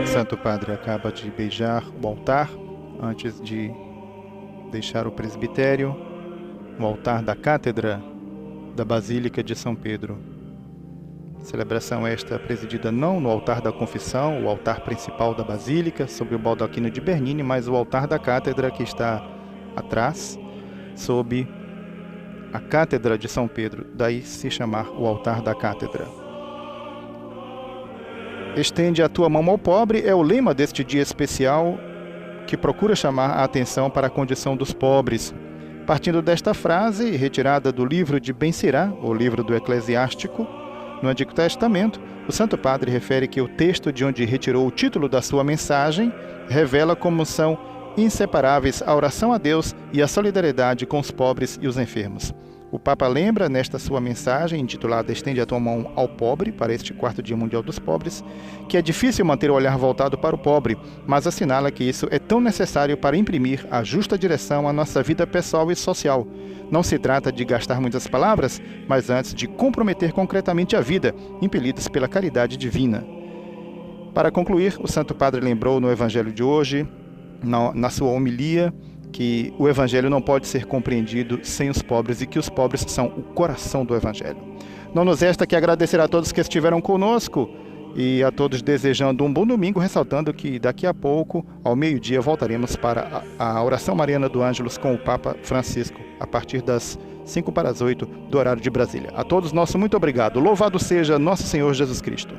Santo Padre acaba de beijar o altar antes de deixar o presbitério, o altar da Cátedra da Basílica de São Pedro. Celebração esta presidida não no altar da Confissão, o altar principal da Basílica, sob o baldaquino de Bernini, mas o altar da Cátedra que está atrás, sob a Cátedra de São Pedro, daí se chamar o altar da Cátedra. Estende a tua mão ao pobre é o lema deste dia especial que procura chamar a atenção para a condição dos pobres. Partindo desta frase, retirada do livro de Ben Sirá, o livro do Eclesiástico, no Antigo Testamento, o Santo Padre refere que o texto de onde retirou o título da sua mensagem revela como são inseparáveis a oração a Deus e a solidariedade com os pobres e os enfermos. O Papa lembra, nesta sua mensagem, intitulada Estende a tua mão ao pobre, para este 4º Dia Mundial dos Pobres, que é difícil manter o olhar voltado para o pobre, mas assinala que isso é tão necessário para imprimir a justa direção à nossa vida pessoal e social. Não se trata de gastar muitas palavras, mas antes de comprometer concretamente a vida, impelidos pela caridade divina. Para concluir, o Santo Padre lembrou no Evangelho de hoje, na sua homilia, que o Evangelho não pode ser compreendido sem os pobres e que os pobres são o coração do Evangelho. Não nos resta que agradecer a todos que estiveram conosco e a todos desejando um bom domingo, ressaltando que daqui a pouco, ao meio-dia, voltaremos para a oração mariana do Ângelus com o Papa Francisco, a partir das 7:55 do horário de Brasília. A todos nosso muito obrigado. Louvado seja nosso Senhor Jesus Cristo.